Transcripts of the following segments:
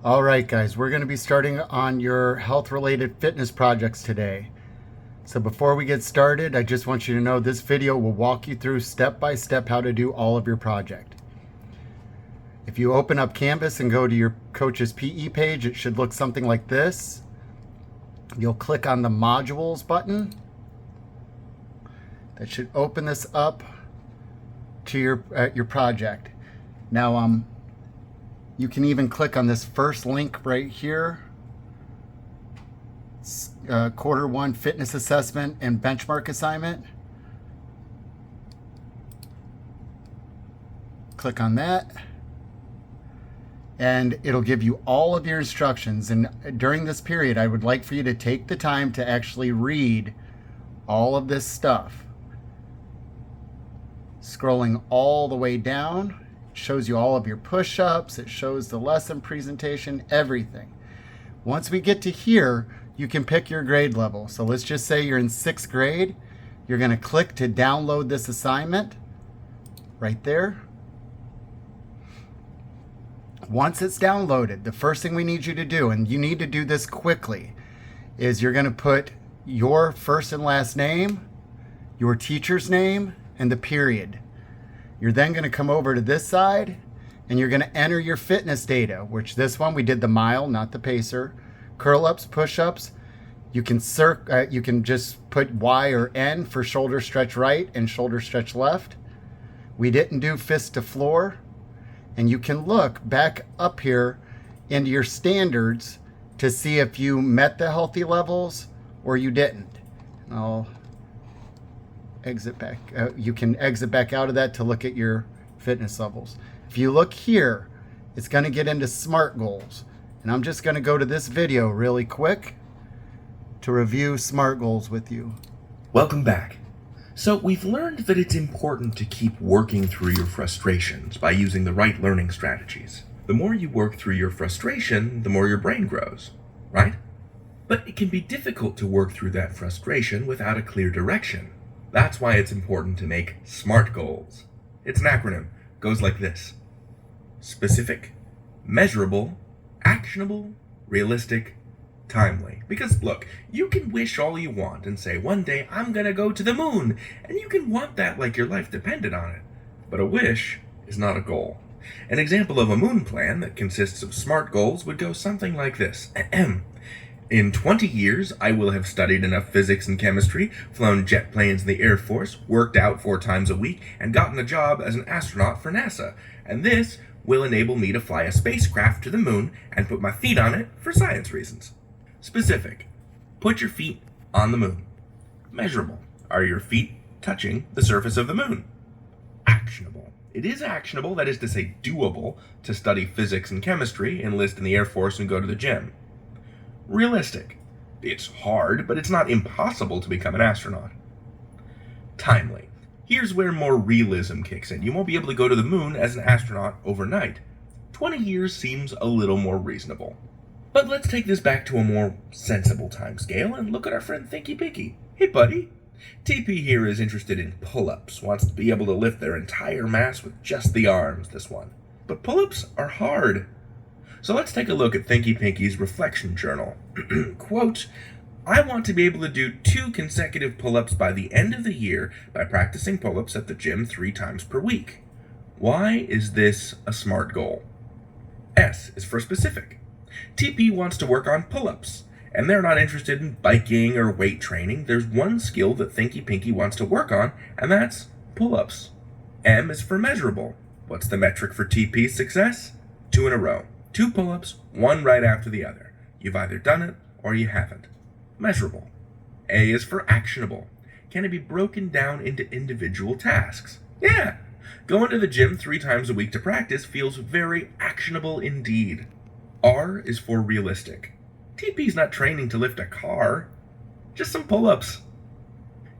All right, guys, we're going to be starting on your health-related fitness projects today. So before we get started, I just want you to know this video will walk you through step by step how to do all of your project. If you open up Canvas and go to your coach's PE page, it should look something like this. You'll click on the modules button. That should open this up to your project. Now, you can even click on this first link right here. Q1 fitness assessment and benchmark assignment. Click on that. And it'll give you all of your instructions. And during this period, I would like for you to take the time to actually read all of this stuff. Scrolling all the way down, it shows you all of your push-ups, it shows the lesson presentation, everything. Once we get to here, you can pick your grade level. So let's just say you're in 6th grade. You're going to click to download this assignment right there. Once it's downloaded, the first thing we need you to do, and you need to do this quickly, is you're going to put your first and last name, your teacher's name, and the period. You're then going to come over to this side and you're going to enter your fitness data, which this one we did the mile, not the pacer. Curl-ups, push-ups. You can just put Y or N for shoulder stretch right and shoulder stretch left. We didn't do fist to floor. And you can look back up here into your standards to see if you met the healthy levels or you didn't. And I'll exit back. You can exit back out of that to look at your fitness levels. If you look here, it's going to get into SMART goals. And I'm just going to go to this video really quick to review SMART goals with you. Welcome back. So we've learned that it's important to keep working through your frustrations by using the right learning strategies. The more you work through your frustration, the more your brain grows, right? But it can be difficult to work through that frustration without a clear direction. That's why it's important to make SMART goals. It's an acronym. Goes like this: specific, measurable, actionable, realistic, timely. Because look, you can wish all you want and say, one day I'm gonna go to the moon, and you can want that like your life depended on it. But a wish is not a goal. An example of a moon plan that consists of SMART goals would go something like this. In 20 years, I will have studied enough physics and chemistry, flown jet planes in the Air Force, worked out 4 times a week, and gotten a job as an astronaut for NASA. And this will enable me to fly a spacecraft to the moon and put my feet on it for science reasons. Specific. Put your feet on the moon. Measurable. Are your feet touching the surface of the moon? Actionable. It is actionable, that is to say doable, to study physics and chemistry, enlist in the Air Force, and go to the gym. Realistic. It's hard, but it's not impossible to become an astronaut. Timely. Here's where more realism kicks in. You won't be able to go to the moon as an astronaut overnight. 20 years seems a little more reasonable. But let's take this back to a more sensible timescale and look at our friend Thinky Pinky. Hey buddy. TP here is interested in pull-ups, wants to be able to lift their entire mass with just the arms, this one. But pull-ups are hard. So let's take a look at Thinky Pinky's reflection journal. Quote, I want to be able to do 2 consecutive pull-ups by the end of the year by practicing pull-ups at the gym 3 times per week. Why is this a SMART goal? S is for specific. TP wants to work on pull-ups, and they're not interested in biking or weight training. There's one skill that Thinky Pinky wants to work on, and that's pull-ups. M is for measurable. What's the metric for TP's success? 2 in a row. 2 pull-ups, 1 right after the other. You've either done it or you haven't. Measurable. A is for actionable. Can it be broken down into individual tasks? Yeah. Going to the gym 3 times a week to practice feels very actionable indeed. R is for realistic. TP's not training to lift a car. Just some pull-ups.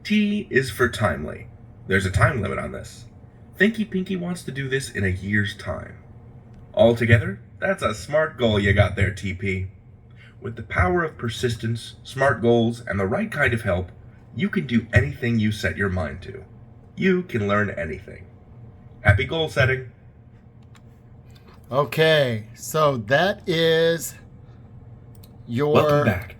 T is for timely. There's a time limit on this. Thinky Pinky wants to do this in a year's time. Altogether, that's a SMART goal you got there, TP. With the power of persistence, SMART goals, and the right kind of help, you can do anything you set your mind to. You can learn anything. Happy goal setting. Okay, so that is your Welcome back.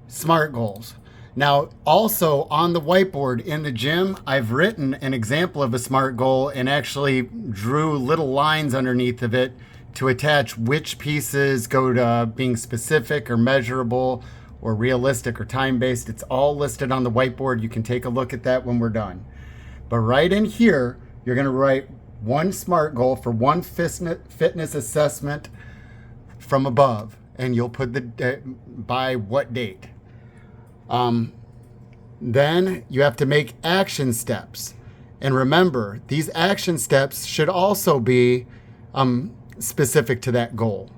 SMART goals. Now, also on the whiteboard in the gym, I've written an example of a SMART goal and actually drew little lines underneath of it to attach which pieces go to being specific or measurable or realistic or time-based. It's all listed on the whiteboard. You can take a look at that when we're done. But right in here, you're going to write one SMART goal for one fitness assessment from above, and you'll put the by what date. Then you have to make action steps. And remember, these action steps should also be specific to that goal.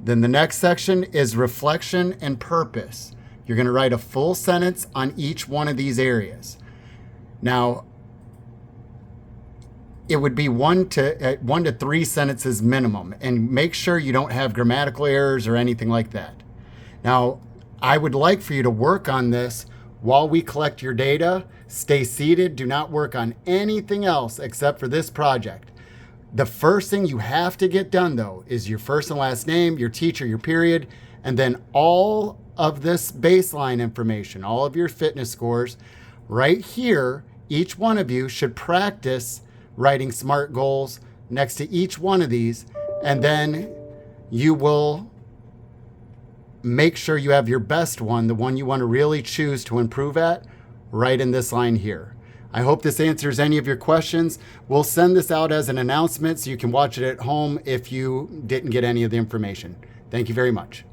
Then the next section is reflection and purpose. You're going to write a full sentence on each one of these areas. Now, it would be 1 to 3 sentences minimum, and make sure you don't have grammatical errors or anything like that. Now, I would like for you to work on this while we collect your data. Stay seated. Do not work on anything else except for this project. The first thing you have to get done, though, is your first and last name, your teacher, your period, and then all of this baseline information, all of your fitness scores. Right here, each one of you should practice writing SMART goals next to each one of these, and then you will make sure you have your best one, the one you want to really choose to improve at, right in this line here. I hope this answers any of your questions. We'll send this out as an announcement so you can watch it at home if you didn't get any of the information. Thank you very much.